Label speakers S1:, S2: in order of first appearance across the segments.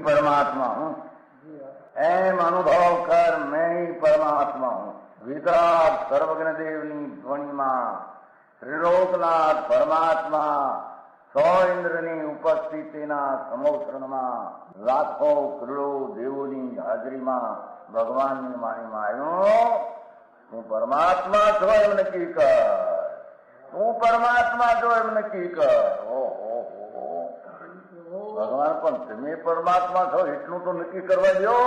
S1: परमात्मा हूँ, एम अनुभव कर मैं ही परमात्मा हूँ। वितराग सर्वज्ञ देवनी ध्वनि में त्रिलोकनाथ परमात्मा 100 इंद्રની ઉપસ્થિતિના સમોત્સવમાં લાખો કરોડો દેવોની હાજરીમાં ભગવાનની વાણીમાં આવ્યો, તું પરમાત્મા છો એમ નક્કી કર, તું પરમાત્મા છો એમ નક્કી કર. ઓહો, ભગવાન પણ તમે પરમાત્મા છો એટલું તો નક્કી કરવા દો.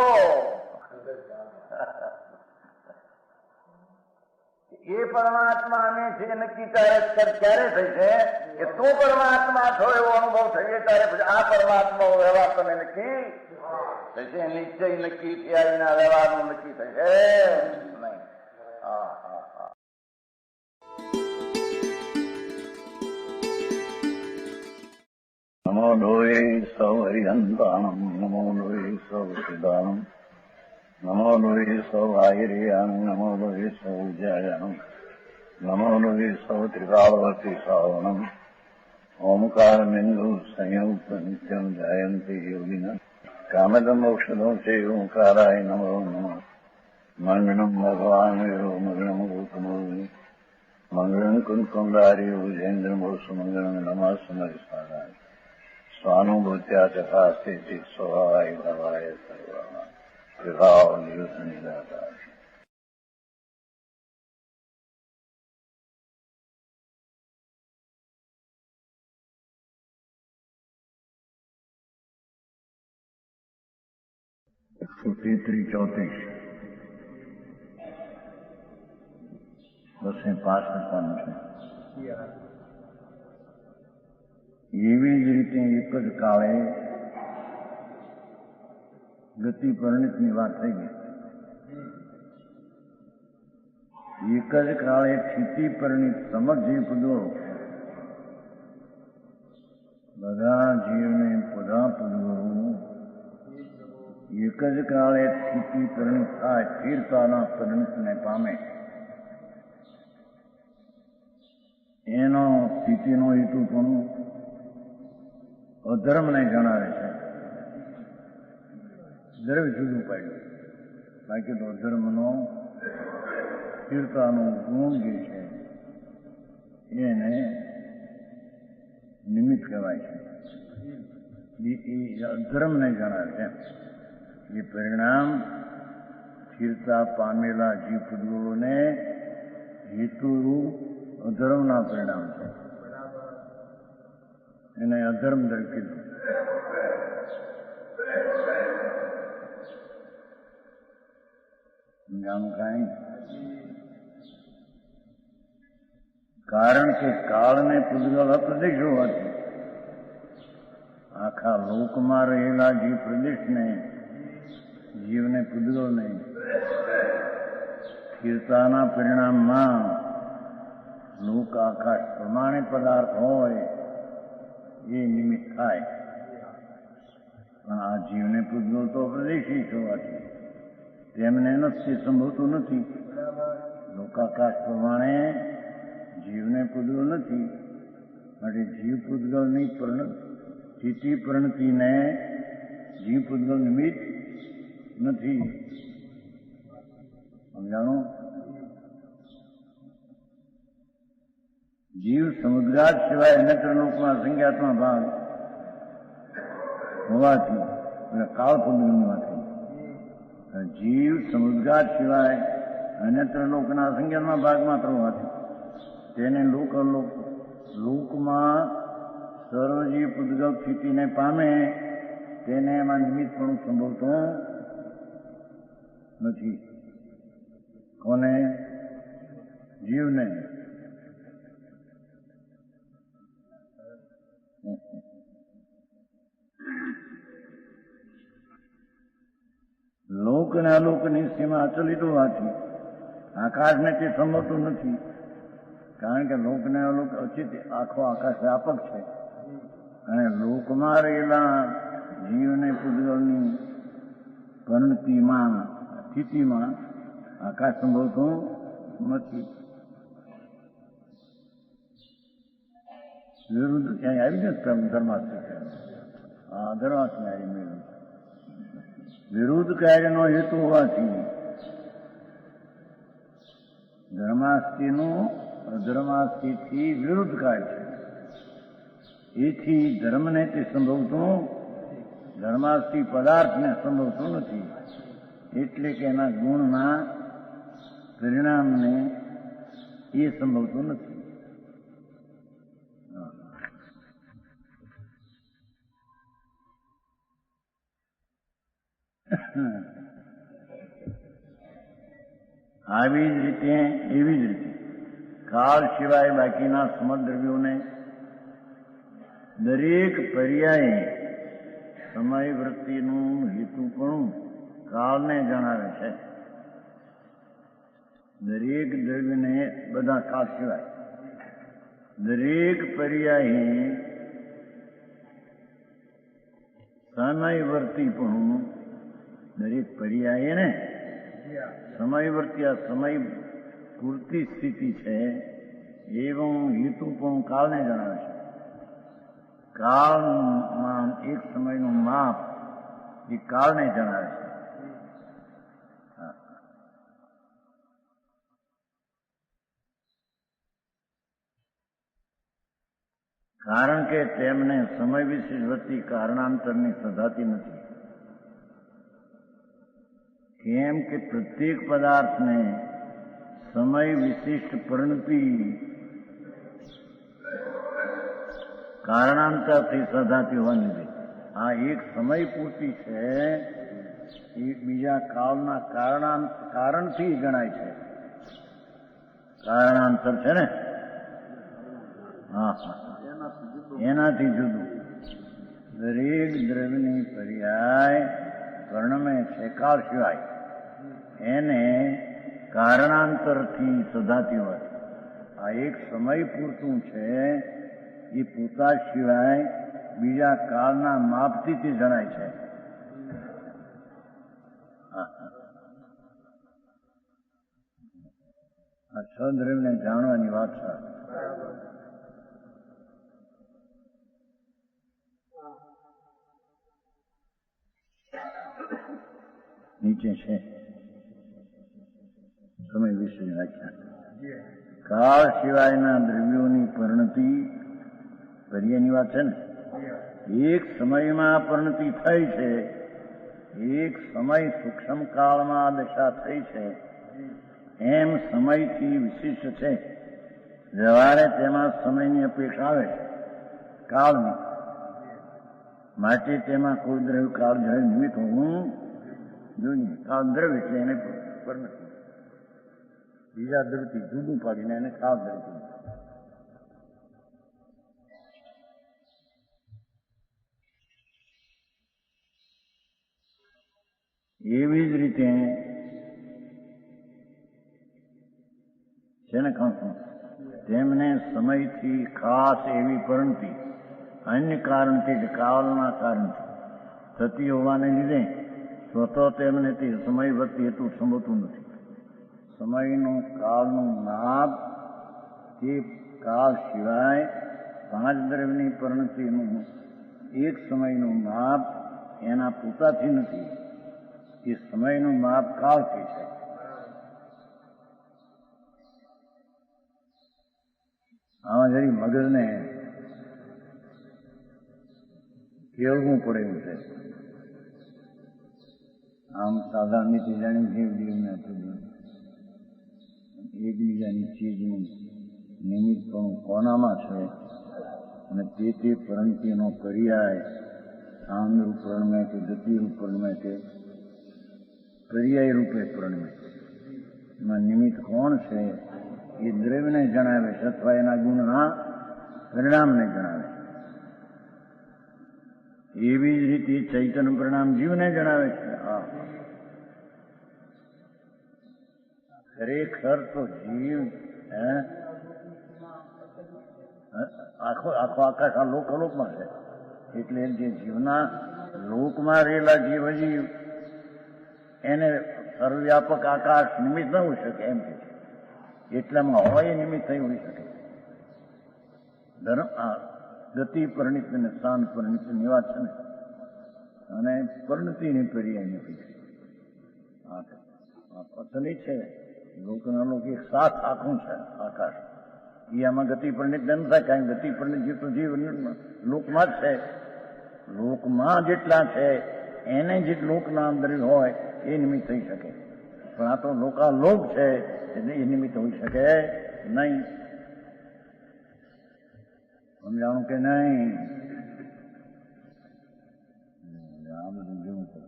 S1: એ પરમાત્માને છે નક્કી ક્યારે થઈ છે કે તું પરમાત્મા છો એવો અનુભવ થઈએ ત્યારે પછી આ પરમાત્મા વ્યવહાર તમે નક્કી થશે. નિશ્ચય નક્કી થયા વિના વ્યવહારનું નક્કી થશે નહીં. હા હા હા. નમો લોહે સૌ હરિહંતાણમ, નમો લોહે સૌ સિદ્ધાણમ, નમો લોહે સૌ આયર્યાણમ, નમો લોહે સૌ જયાણમ, નમો લોહે સૌ ત્રિકાળવતી શ્રાવણમ. ઓમકાર બિંદુ સંયુક્ત નિત્યમ જાયંતિ યોગિના કામદમ મોક્ષદો છે ઓંકારાય નમો નમઃ. મંગળમ ભગવાન વીરો મંગળમ ગૌતમોર્મિ મંગળમ કુંકુંડાર્યો જૈન્દ્રમો સુમંગળમ નમઃ સમરિસારાય સ્વાનુભૂત્યા ચકાસ્તે સ્વભાવાય ભવાય સર્વા વિભાવ નિયુત નિરાકાર. તેત્રીસ 34 બસે પાસ કરવાનું છે. એવી જ રીતે એક જ કાળે ગતિ પરિણિતની વાત થઈ ગઈ. એક જ કાળે સ્થિતિ પરિણિત સમજ પૂજો બધા જીવને બધા પૂજવું. એક જ કાળે સ્થિતિ પરિણિત થાય, સ્થિરતાના પરિણિતને પામે. એનો સ્થિતિનો હેતુ પણ અધર્મને જણાવે છે. દ્રવ્ય જુદું પાડ્યું, બાકી તો અધર્મનો સ્થિરતાનો ગુણ જે છે એને નિમિત્ત કહેવાય છે. એ અધર્મને જણાવે છે. એ પરિણામ સ્થિરતા પામેલા જીવ પૂજ્યોને હેતુ અધર્મના પરિણામ છે. એને અધર્મ દર કીધું. જાણું કાંઈ કારણ કે કાળને પૂજગલ અપ્રદેશ હોવાથી આખા લોકમાં રહેલા જીવ પ્રદેશને જીવને પૂજગલ નહીં. સ્થિરતાના પરિણામમાં લોક આકાશ પ્રમાણે પદાર્થ હોય એ નિમિત્ત થાય, પણ આ જીવને પૂજગલ તો પ્રદેશી હોવાથી તેમને નથી સંભવતું નથી. લોકાકાશ પ્રમાણે જીવને પૂજગલ નથી, માટે જીવ પૂજગલની સ્થિતિ પરિણતિને જીવ પૂજગલ નિમિત્ત નથી. સમજાણો? જીવ સમુદ્રાજ સિવાય અન્યત્ર લોકમાં સંજ્ઞાત્મા ભાગ હોવાથી અને કાળ પૂજગલમાંથી જીવ સમુદ્રાજ સિવાય અન્યત્ર લોકના સંજ્ઞાત્મા ભાગ માત્ર હોવાથી તેને લોકમાં સર્વજીવ પૂજગલ સ્થિતિને પામે, તેને એમાં નિમિત્તપણું સંભવતું નથી. કોને? જીવને. લોક અને અલોકની સીમા અચલિત હોવાથી આકાશને તે સંભવતું નથી. કારણ કે લોકને અલોક અચિત આખો આકાશ વ્યાપક છે અને લોકમાં રહેલા જીવને પૂજગલની
S2: પરિણતિમાં સ્થિતિમાં આકાશ સંભવતું નથી. વિરુદ્ધ ક્યાંય આવી જાય ધર્માસ્મી ધર્માસ્મી મેળવ્યું. વિરુદ્ધ કાર્યનો હેતુ હોવાથી ધર્માસ્તીનું અધર્માસ્તીથી વિરુદ્ધ કાર્ય છે. એથી ધર્મને તે સંભવતું, ધર્માસ્તી પદાર્થને સંભવતું નથી. એટલે કે એના ગુણના પરિણામને એ સંભવતું નથી. આવી જ રીતે એવી જ રીતે કાળ સિવાય બાકીના સમદ્રવ્યોને દરેક પર્યાયે સમય વૃત્તિનું હેતુપણું કાળને જણાવે છે. દરેક દ્રવ્યને બધા કાળ સિવાય દરેક પર્યાયે સમયવર્તીપણું દરેક પર્યાયે ને સમયવર્તી આ સમય પૂરતી સ્થિતિ છે એવું હેતુપણું કાળને જણાવે છે. કાળમાં એક સમયનું માપ એ કાળને જણાવે છે. કારણ કે તેમને સમય વિશેષ વતી કારણાંતરની સધાતી નથી. કેમ કે પ્રત્યેક પદાર્થને સમય વિશિષ્ટ પરિણતિ કારણાંતરથી સધાતી હોવાની છે. આ એક સમય પૂરતી છે એ બીજા કાળના કારણથી ગણાય છે. કારણાંતર છે ને, હા હા, એનાથી જુદું. દરેક દ્રવ્યની પર્યાય વર્ણમે છે કાળ સિવાય એને કારણાંતરથી સધાતી હોય. આ એક સમય પૂરતું છે એ પોતા સિવાય બીજા કાળના માપથી તે જણાય છે. આ છ દ્રવ્યને જાણવાની વાત છે. નીચે છે સમય વિશેની વ્યાખ્યા. કાળ સિવાયના દ્રવ્યોની પરિણતિ પર્યાયની વાત છે ને. એક સમયમાં પરિણતિ થઈ છે, એક સમય સૂક્ષ્મ કાળમાં દશા થઈ છે, એમ સમયથી વિશિષ્ટ છે. વ્યવહારે તેમાં સમયની અપેક્ષા આવે છે કાળની. માટે તેમાં કોઈ દ્રવ્ય કાળ જ્યારે નિમિત્ત હોવું જોઈએ. કાળ દ્રવ્ય છે એને પરિણતિ બીજા દ્રવ્યથી જુદું પાડીને એને કાળ દ્રવ્ય. એવી જ રીતે છે ને કહું તેમને સમયથી ખાસ એવી પરિણતિ અન્ય કારણથી જ કાળના કારણથી થતી હોવાને લીધે સ્વતઃ તેમને તે સમય વતી હેતુ સંભવતું નથી. સમયનું કાળનું માપ તે કાળ સિવાય પાંચ દ્રવ્યની પરિણતિનું એક સમયનું માપ એના પોતાથી નથી. એ સમયનું માપ કાળથી છે. આમાં જરી મગજને કેળવું પડે એવું છે. આમ સાધારણ રીતે જાણી જીવજીવને એકબીજાની ચીજનું નિમિત્તપણું કોનામાં છે અને તે પરિણતિનો પર્યાય સામરૂપ પ્રણમે કે ગતિરૂપ પ્રણમે કે પર્યાય રૂપે પ્રણમે એમાં નિમિત્ત કોણ છે એ દ્રવ્યને જણાવે છે અથવા એના ગુણના પરિણામને જણાવે છે. એવી જ રીતે ચૈતન્ય પરિણામ જીવને જણાવે છે. ખરેખર તો જીવ આખો આકાશ આ લોકમાં છે. એટલે જે જીવના લોકમાં રહેલા જીવ હજી એને સર્વવ્યાપક આકાશ નિમિત્ત ન હોઈ શકે એમ કે છે. એટલામાં હોય એ નિમિત્ત થઈ હોઈ શકે. ગતિ પરિણિત અને સ્થાન પરિણિત નિવાસ છે ને, અને પરિણતિની પર્યાય નથી. પતલી છે લોકના લોક એક સાત આખું છે આકાશ. એ આમાં ગતિ પરિણિત ન થાય, કારણ ગતિ પરિણિત જીવ તો જીવ લોકમાં જ છે. લોકમાં જેટલા છે એને જે લોકના અંદર હોય એ નિમિત્ત થઈ શકે, પણ આ તો લોકાલોક છે એટલે એ નિમિત્ત હોઈ શકે નહીં. સમજાણું કે નહીં? આ બધું જેવું છે.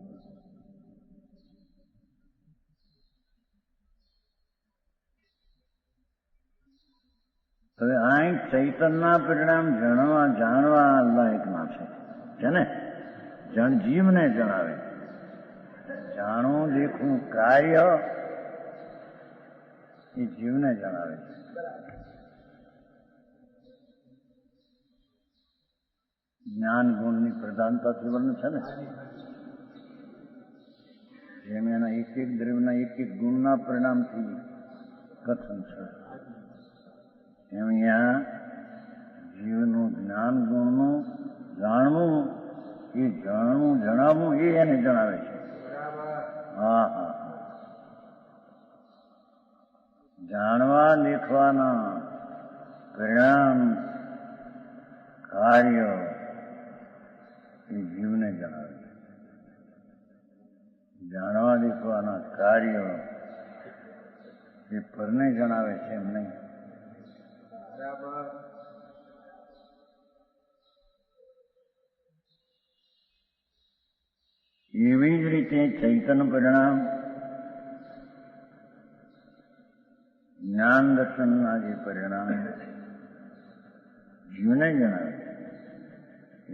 S2: હવે આ ચૈતનના પરિણામ જાણવા લાયકના છે ને. જીવને જણાવે. જાણવું દેખવું કાર્ય એ જીવને જણાવે છે. જ્ઞાન ગુણની પ્રધાનતાથી વર્ણન છે ને. જેમ એના એક એક દ્રવ્યના એક એક ગુણના પરિણામથી કથન છે, એમ અહીંયા જીવનું જ્ઞાન ગુણનું જાણવું, એ જાણવું જણાવવું એ એને જણાવે છે. હા હા, જાણવા દેખવાના પરિણામ કાર્ય એ જીવને જણાવે છે. જાણવા દેખવાના કાર્ય એ પરને જણાવે છે એમ નહીં. એવી જ રીતે ચૈતન્ય પરિણામ જ્ઞાન દર્શનના જે પરિણામ જીવને જણાવે છે,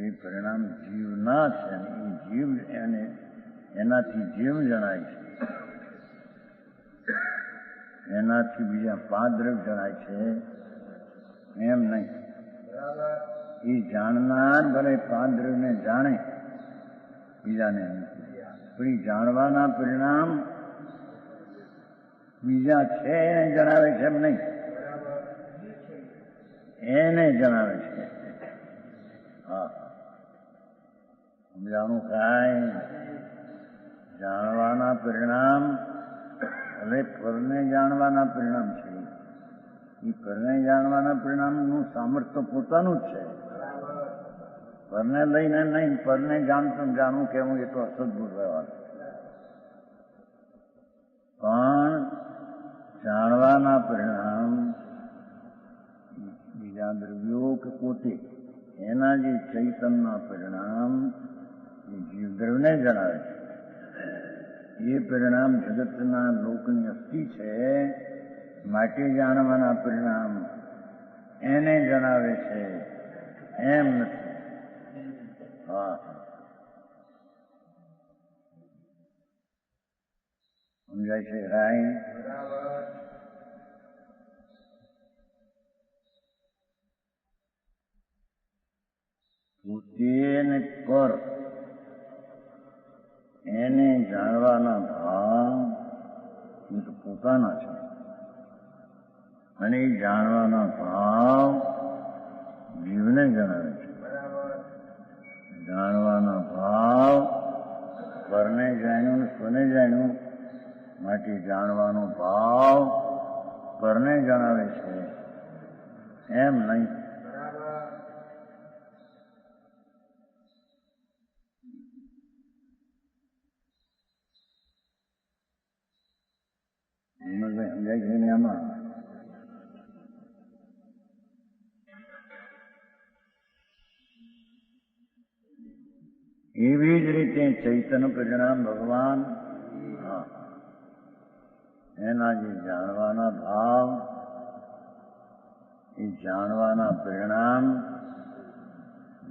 S2: એ પરિણામ જીવના છે. એ જીવ એને એનાથી જીવ જણાય છે, એનાથી બીજા પાંચ દ્રવ્ય જણાય છે એમ નહીં. એ જાણનાર ભલે પાંચ દ્રવ્યને જાણે, બીજાને નહીં. પણ એ જાણવાના પરિણામ બીજા છે એને જણાવે છે એમ નહીં, એને જણાવે છે. હા, સમજાણું કાંઈ? જાણવાના પરિણામ હવે પરને જાણવાના પરિણામ છે. એ પરને જાણવાના પરિણામનું સામર્થ્ય પોતાનું જ છે. પરને લઈને નહીં, પરને જાણવું કેવું એ તો અસદભૂત વ્યવહાર. પણ જાણવાના પરિણામ બીજા દ્રવ્યો કે પોતે એના જે ચૈતનના પરિણામ એ જીવદ્રવ્યને જણાવે છે. એ પરિણામ જગતના લોકની અસ્થિ છે, માટે જાણવાના પરિણામ એને જણાવે છે એમ નથી. હા, સમજાય છે રાય? પોતે ને પર એને જાણવાના ભાવ એ તો પોતાના છે, અને એ જાણવાના ભાવ જીવને જણાવે છે. જાણવાના ભાવ પરને જાણ્યું સ્વને જાણ્યું, માટે જાણવાનો ભાવ પરને જણાવે છે એમ નહીં. સમજાય છે ને? આમાં એવી જ રીતે ચૈતન્ય પરિણામ ભગવાન એના જે જાણવાના ભાવ એ જાણવાના પરિણામ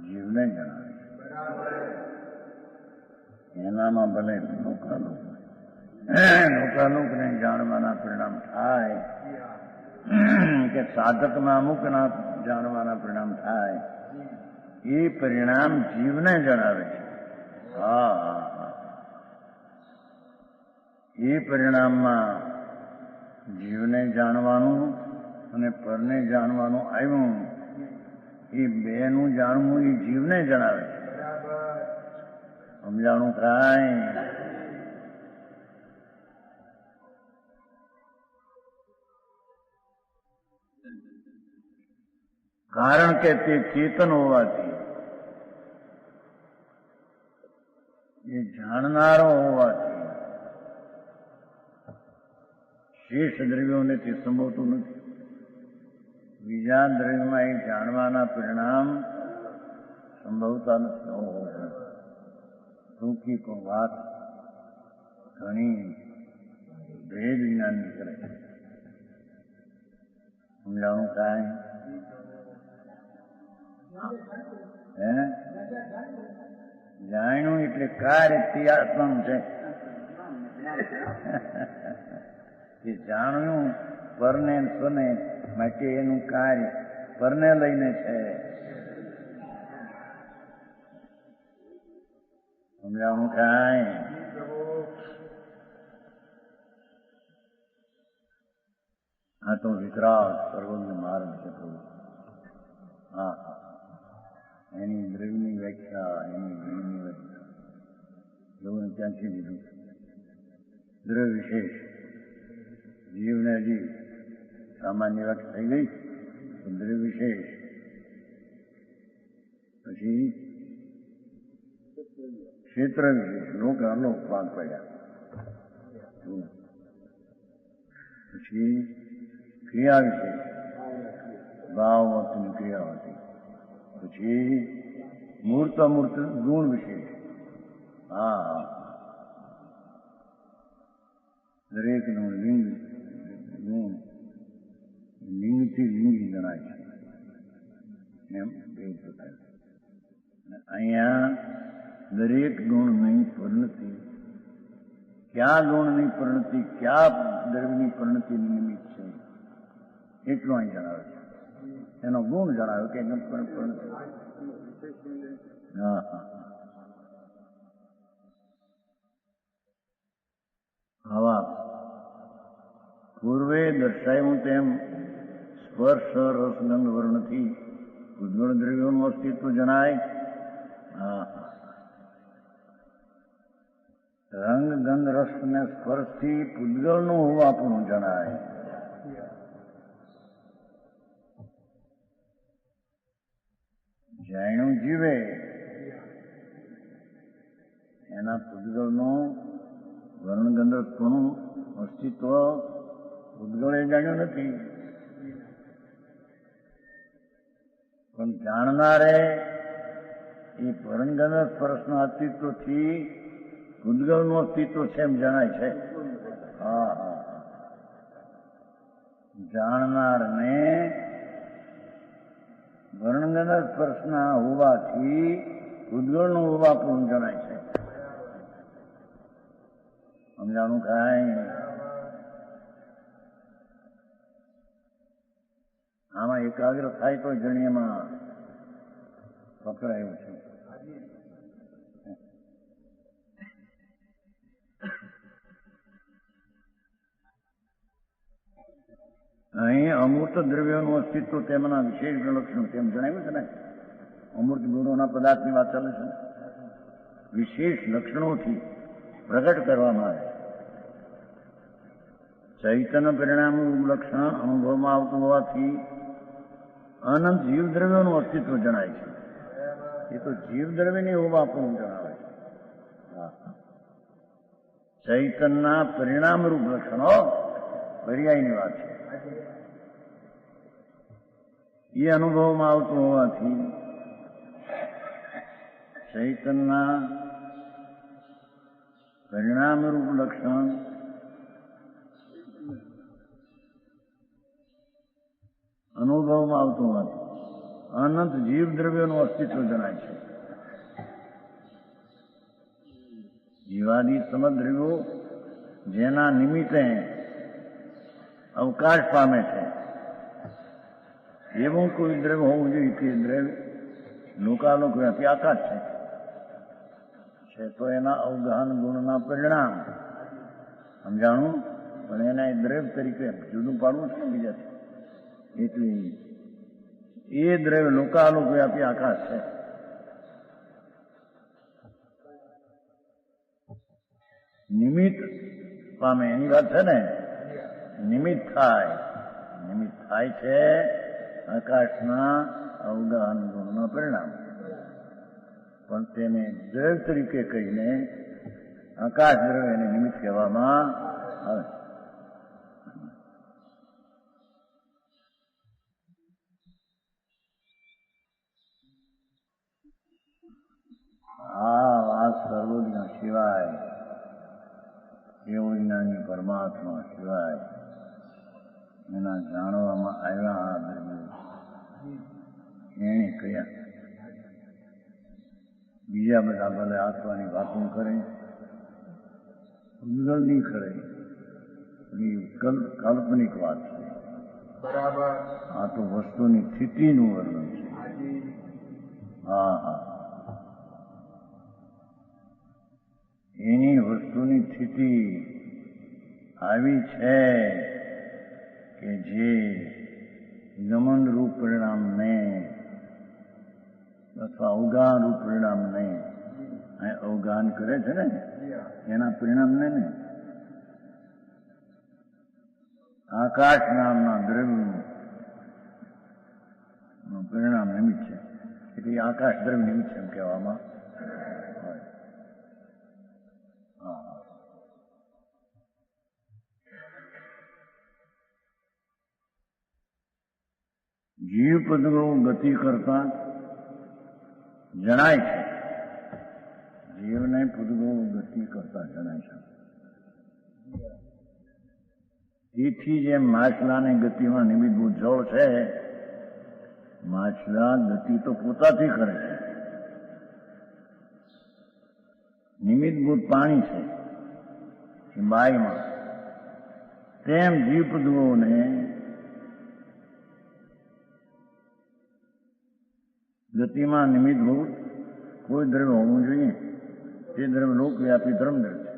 S2: જીવને જણાવે છે. એનામાં ભલે લોકાલોકને જાણવાના પરિણામ થાય કે સાધકમાં અમુકના જાણવાના પરિણામ થાય, એ પરિણામ જીવને જણાવે છે. હા હા હા, એ પરિણામમાં જીવને જાણવાનું અને પરને જાણવાનું આવ્યું. એ બેનું જાણવું એ જીવને જણાવે છે. સમજાણું કાંઈ? કારણ કે તે ચેતન હોવાથી, એ જાણનારો હોવાથી શેષ દ્રવ્યોને તે સંભવતું નથી. બીજા દ્રવ્યમાં એ જાણવાના પરિણામ સંભવતા નથી. ટૂંકી પણ વાત ઘણી ભેદ વિજ્ઞાનની કરે છે. સમજાણું કાંઈ? હે જાણ્યું એટલે કાર્ય તે આત્માનું છે. એ જાણ્યું પરને સ્વને માટે એનું કાર્ય પરને લઈને છે. સમજાવું કાંઈ? આ તો વિતરાગ સર્વજ્ઞ માર્ગ છે. હા હા, એની દ્રવ્યની વ્યાખ્યા, એની ગુણની વ્યાખ્યા એવું ત્યાંથી લીધું. દ્રવ્ય વિશેષ જીવને જીવ સામાન્ય વ્યાખ્યા થઈ ગઈ. દ્રવ્ય વિશેષ પછી ક્ષેત્ર વિશેષ લોક અલોક ભાગ પડ્યા. પછી ક્રિયા વિશેષ ભાવ હતી, ક્રિયા હતી. પછી મૂર્ત અમૂર્ત ગુણ વિશેષ. હા હા, દરેકનું લિંગ ગુણ લિંગથી લિંગી ગણાય છે. એમ બે પ્રકાર. અહીંયા દરેક ગુણની પરિણતિ, ક્યાં ગુણની પરિણતિ, ક્યાં દ્રવ્યની પરિણતિની નિમિત્ત છે એટલું અહીં જણાવે છે. એનો ગુણ જણાવ્યો કે પરિણતિ. હા હા, હવા પૂર્વે દર્શાવ્યું તેમ સ્પર્શ રસ ગંધ વર્ણથી ઉદ્ગળ દ્રવ્યોનું અસ્તિત્વ જણાય. હા, રંગ ગંધ રસ ને સ્પર્શથી પૂતગળનું હોવાપણું જણાય. જાણ્યું જીવે એના પૂતગળનું વર્ણ ગંધરસપણું અસ્તિત્વ પૂતગળે જાણ્યું નથી. પણ જાણનારે એ વર્ણગંધ સ્પર્શના અસ્તિત્વથી પૂતગળનું અસ્તિત્વ છે એમ જણાય છે. હા હા, જાણનારને વર્ણગંધ સ્પર્શના હોવાથી પૂતગળનું હોવાપણું જણાય છે. સમજાણું કાંઈ? આમાં એકાગ્ર થાય તો જણીએમાં પકડાયું છે. અહીં અમૂર્ત દ્રવ્યોનું અસ્તિત્વ તેમના વિશેષ લક્ષણ તેમ જણાવ્યું છે ને. અમૂર્ત ગુણોના પદાર્થની વાત ચાલે છે. વિશેષ લક્ષણોથી પ્રગટ કરવામાં આવે. ચૈતન્ય પરિણામ લક્ષણ અનુભવમાં આવતું હોવાથી અનંત જીવ દ્રવ્યોનું અસ્તિત્વ જણાય છે. એ તો જીવ દ્રવ્યની હોવાપણું જણાવે છે. ચૈતનના પરિણામરૂપ લક્ષણો પર્યાયની વાત છે. એ અનુભવમાં આવતું હોવાથી ચૈતનના પરિણામરૂપ લક્ષણ અનુભવમાં આવતું હોવાથી અનંત જીવ દ્રવ્યોનું અસ્તિત્વ જણાય છે. જીવાદી સમદ્રવ્યો જેના નિમિત્તે અવકાશ પામે છે એવું કોઈ દ્રવ્ય હોવું જોઈએ કે દ્રવ્ય લોકાલોક વ્યાપી આકાશ છે તો એના અવગાહન ગુણના પરિણામ સમજાણું? પણ એના દ્રવ્ય તરીકે જુદું પાડવું છે બીજાથી. એટલે એ દ્રવ્ય લોકાલોક વ્યાપી આકાશ છે. નિમિત્ત પામે એની વાત છે ને. નિમિત્ત થાય છે આકાશના અવગાહન ગુણના પરિણામ. પણ તેને દ્રવ્ય તરીકે કહીને આકાશ દ્રવ્ય એને નિમિત્ત કહેવામાં આવે. આ વાત સર્વજ્ઞ સિવાય, એવો જ્ઞાની પરમાત્મા સિવાય એના જાણવામાં આવ્યા આ દ્રવ્યો એને કયા. બીજા બધા ભલે આત્માની વાતો કરે, ઉજ્જવલની કરે, એ કાલ્પનિક વાત છે.
S1: બરાબર.
S2: આ તો વસ્તુની સ્થિતિનું વર્ણન છે. હા હા, એની વસ્તુની સ્થિતિ આવી છે કે જે ગમન રૂપ પરિણામને અથવા અવગાહન રૂપ પરિણામને અવગાહન કરે છે ને એના પરિણામને ને આકાશ નામના દ્રવ્યનું પરિણામ નિમિત્ત છે. એટલે આકાશ દ્રવ્ય નિમિત્ત એમ કહેવામાં આવે. જીવ પદવો ગતિ કરતા જણાય છે. જીવને પદવો ગતિ કરતા જણાય છે. તેથી જેમ માછલાની ગતિમાં નિમિત્તભૂત જળ છે, માછલા ગતિ તો પોતાથી કરે છે, નિમિત્તભૂત પાણી છે એ બાયમાં. તેમ જીવ પદવોને ગતિમાં નિમિત્તભૂત કોઈ દ્રવ્ય હોવું જોઈએ. તે દ્રવ્ય લોકવ્યાપી ધર્મદ્રવ્ય છે.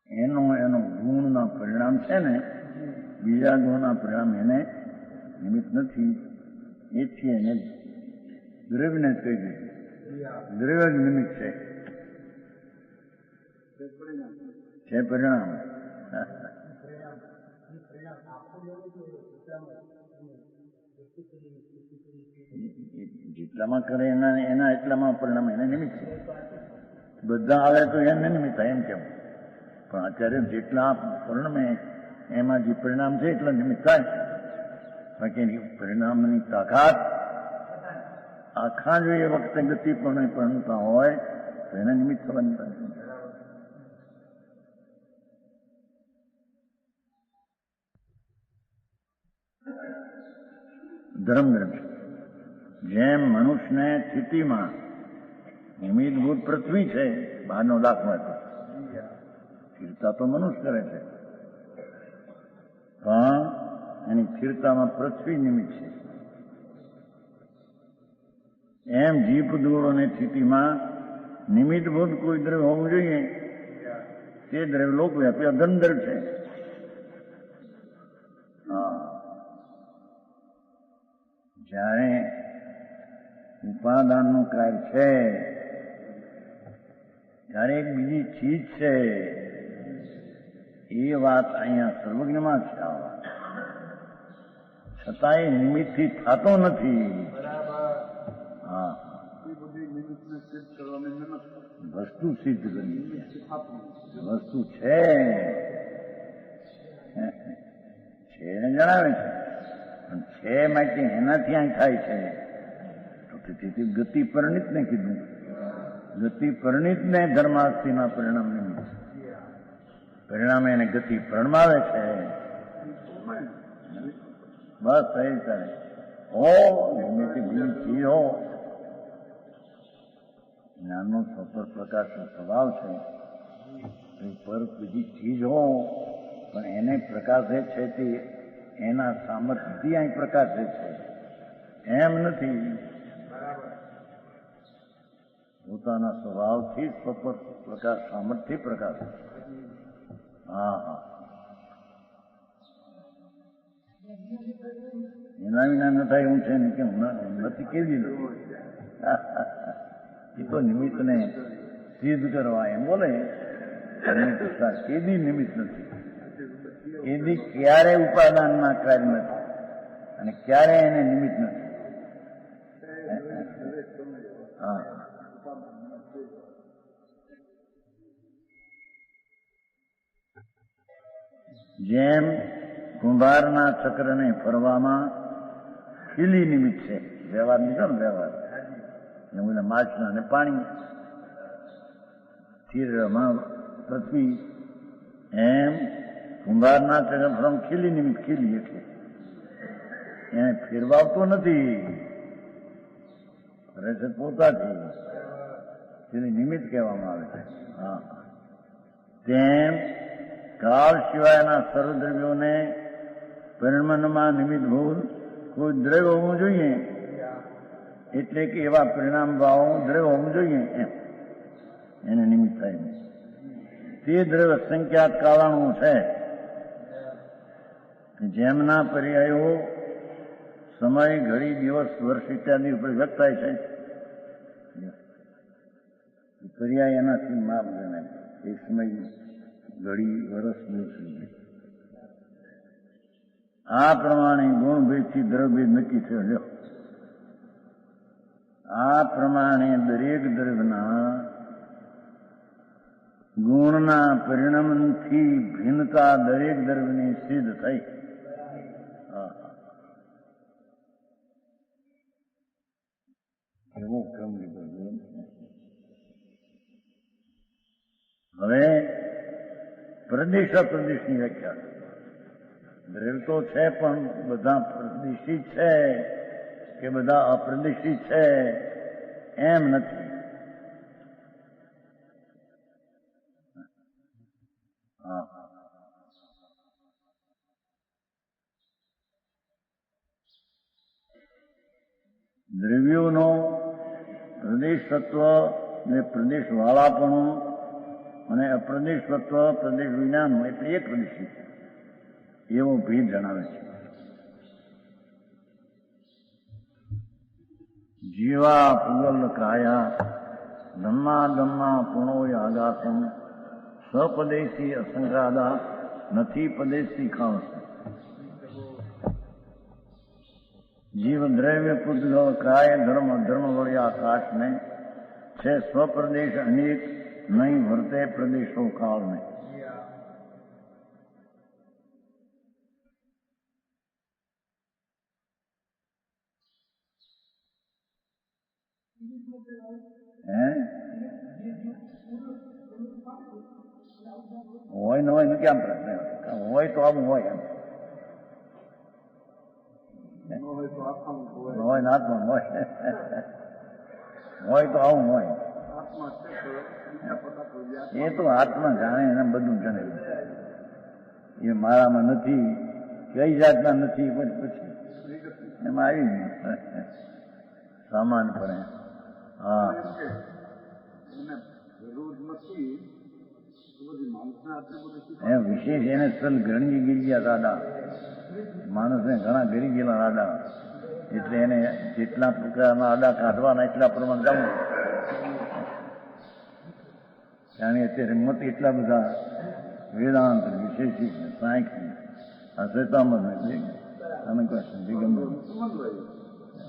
S2: એનો ગુણના પરિણામ છે ને, બીજા ગુણના પરિણામ એને નિમિત્ત નથી. એથી એને દ્રવ્યને જ કહી દીધું. દ્રવ્ય જ નિમિત્ત છે પરિણામ. જેટલામાં કરે એના એટલામાં પરિણામ એને નિમિત્ત છે. બધા આવે તો એને નિમિત્ત થાય એમ કેમ. પણ અત્યારે જેટલા પરિણામે એમાં જે પરિણામ છે એટલા નિમિત્ત થાય. બાકી પરિણામની તાકાત આખા જો એ વખતે ગતિ પરિણતા હોય તો એને નિમિત્ત થવાની થાય. ધર્મદ્રવ્ય જેમ મનુષ્યને સ્થિતિમાં નિમિત્તભૂત પૃથ્વી છે, બહારનો દાખલો હતો. સ્થિરતા તો મનુષ્ય કરે છે, પણ એની સ્થિરતામાં પૃથ્વી નિમિત્ત છે. એમ જીવ દૂરોની સ્થિતિમાં નિમિત્તભૂત કોઈ દ્રવ્ય હોવું જોઈએ. તે દ્રવ્ય લોકવ્યાપી અધંધર છે. જ્યારે ઉપાદાનનું કાર્ય છે, ત્યારે એક બીજી ચીજ છે, એ વાત અહીંયા સર્વજ્ઞમાં છે. છતાંય નિમિત્તથી થતો નથી. હા, વસ્તુ સિદ્ધ કરવી છે. વસ્તુ છે એને જણાવે છે, પણ છે માટે એનાથી અહીં થાય છે. તો તેથી ગતિ પરિણિતને કીધું. ગતિ પરિણિતને ધર્માસ્થિના પરિણામ નિમિત્ત પરિણામે એને ગતિ પરમાવે છે. બસ સહી કરે હો ચીજ હો. જ્ઞાનનો સફર પ્રકાશનો સ્વભાવ છે. પર બીજી ચીજ હો, પણ એને પ્રકાશે છે તે એના સામર્થ્યથી અહીં પ્રકાશે છે, એમ નથી. પોતાના સ્વભાવથી પ્રકાશ સામર્થ્ય પ્રકાશ. હા હા, એના વિના ન થાય એવું છે ને કે નથી કેવી એ તો નિમિત્તને સિદ્ધ કરવા એમ બોલે. કેદી નિમિત્ત નથી, કેદી ક્યારે ઉપાદાનના કાર્ય નથી અને ક્યારે એને નિમિત્ત નથી. હા, જેમ કુંભારના ચક્રને ફરવામાં ખીલી નિમિત્ત છે, વ્યવહાર નીકળો ને વ્યવહાર, એટલે માછલા ને પાણી, સ્થિરમાં પૃથ્વી, એમ કુંભારના ચક્ર ફરવામાં ખીલી નિમિત્ત, ખીલી એટલે એને ફેરવાવતો નથી, ફરે છે પોતાથી, તેની નિમિત્ત કહેવામાં આવે છે. હા, તેમ કાળ સિવાયના સર્વદ્રવ્યોને પરિણામમાં નિમિત્ત ભૂલ કોઈ દ્રવ્ય હોવું જોઈએ, એટલે કે એવા પરિણામ ભાવ દ્રવ્ય હોવું જોઈએ એમ એને નિમિત્ત થાય. તે દ્રવ્ય સંખ્યાત કારણો છે, જેમના પર્યાયો સમય, ઘડી, દિવસ, વર્ષ ઇત્યાદિ ઉપર વ્યક્ત થાય છે. પર્યાય એનાથી માપ જણાય. એક સમય, ઘડી, વર્ષ, દિવસ. આ પ્રમાણે ગુણભેદથી દ્રવ્યભેદ નક્કી થયો. આ પ્રમાણે દરેક દ્રવ્યના ગુણના પરિણામથી ભિન્નતા દરેક દ્રવ્યની સિદ્ધ થઈ. એવો ક્રમ લીધો. હવે પ્રદેશ અપ્રદેશની વ્યાખ્યા. દ્રવ્ય તો છે પણ બધા પ્રદેશિત છે કે બધા અપ્રદેશિત છે એમ નથી. દ્રવ્યોનો પ્રદેશ તત્વ ને પ્રદેશ વાળાપણું અને અપ્રદેશ તત્વ પ્રદેશ વિજ્ઞાન એટલે એક પ્રદેશિત એવો ભેદ જણાવે છે. જીવા પુગલ કાયા ધમ્મા ધમ્મા પુણોય આગાસમ સ્વપદેશી અસંગાદા નથી પદેશી ખાવસ. જીવ દ્રવ્ય પુદ્ગલ કાય ધર્મ ધર્મ વળી આકાશને છે સ્વપ્રદેશ અનેક નહીં વર્તે પ્રદેશો કાળને. હોય ને હોય ને કેમ પ્રશ્ન હોય તો આવું હોય એમ હોય ને આત્મા હોય હોય તો આવું હોય. એ તો આત્મા જાણે એને બધું જણેલું છે. એ મારામાં નથી, કઈ જાતના નથી, પછી એમાં આવી સામાન્યપણે. હા, એમ વિશેષ એને સ્થળ ઘણી ગીરી ગયા દાદા, માણસને ઘણા ઘરી ગયેલા દાદા, એટલે એને જેટલા પ્રકારના આડા કાઢવાના એટલા પ્રમાણ જવું. જાણે અત્યારે મત એટલા બધા વેદાંત વિશેષિક સાંખ્ય અસેતામત અને દિગંબર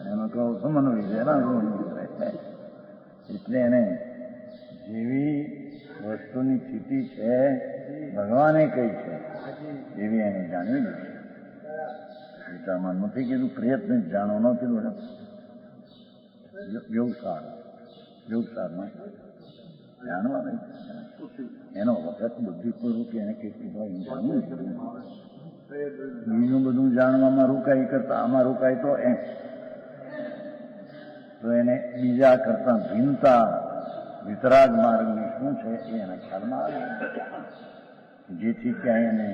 S2: એનો કહો સમન્વય છે એના. એટલે એને જેવી વસ્તુની સ્થિતિ છે ભગવાને કઈ છે એવી એને જાણવી જોઈએ. ગીતામાં નથી કીધું પ્રયત્ન જાણો, ન કીધું યોગસારમાં જાણવા નહીં. એનો વખત બુદ્ધિપૂર્વક એને કેટલી હોય જાણવું. બીજું બધું જાણવામાં રોકાઈ કરતા આમાં રોકાય તો એમ તો એને બીજા કરતા ભિન્નતા વિતરાગ માર્ગની શું છે એ એના ખ્યાલમાં આવે, જેથી ક્યાંય એને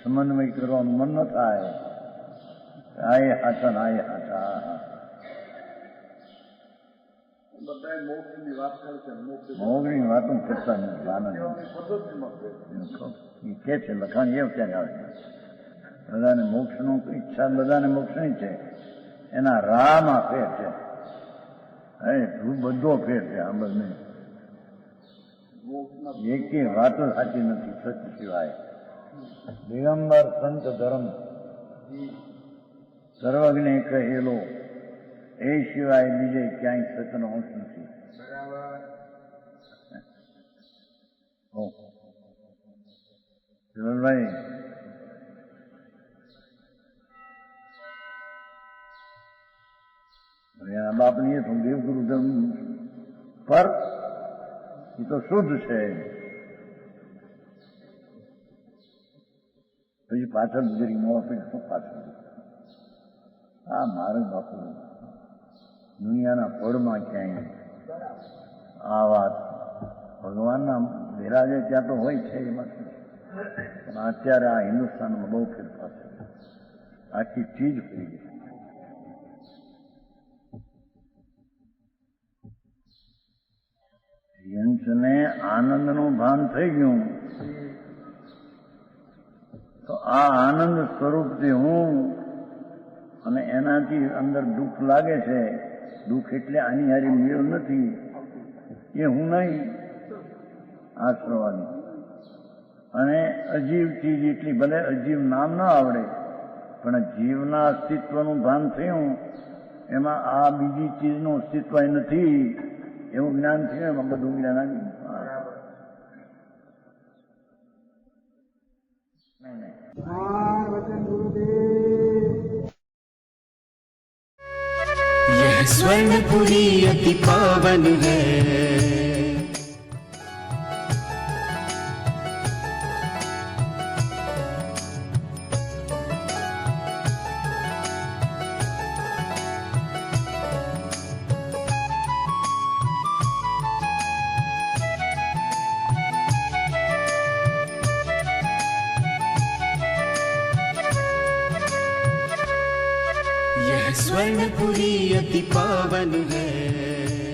S2: સમન્વય કરવાનું મન ન થાય. આય હાચા આય હાચા. મોગની વાતો કરતા નથી આનંદ એ કે છે લખાણ એવું ક્યાંક આવે છે બધાને મોક્ષનું ઈચ્છા બધાને મોક્ષની છે એના રાહમાં ફેર છે બધો ફેર છે આ બંને એકે વાતો સાચી નથી સત્ય સિવાય દિગંબર સંત ધર્મ સર્વજ્ઞે કહેલો એ સિવાય બીજે ક્યાંય સતનો અંશ નથી ભાઈ એના બાપની એ દેવગુરુ ધર્મ પર એ તો શુદ્ધ છે પછી પાછળ જરી મોફી શું પાછળ આ મારું બાપુ દુનિયાના પળમાં ક્યાંય આ વાત ભગવાનના વિરાજે ત્યાં તો હોય છે એમાં પણ અત્યારે આ હિન્દુસ્તાનમાં બહુ ફેરફાર છે આખી ચીજ ફરી ગઈ યંશને આનંદનું ભાન થઈ ગયું તો આ આનંદ સ્વરૂપથી હું અને એનાથી અંદર દુઃખ લાગે છે દુઃખ એટલે આની હારી મેળ નથી એ હું નહીં આશ્રવાની અને અજીવ ચીજ એટલી ભલે અજીવ નામ ન આવડે પણ જીવના અસ્તિત્વનું ભાન થયું એમાં આ બીજી ચીજનું અસ્તિત્વ નથી એવું જ્ઞાન થયું એમાં બધું જ્ઞાન આવ્યું
S3: यह स्वर्णपुरी अति पावन है यह स्वर्णपुरी अति पावन है।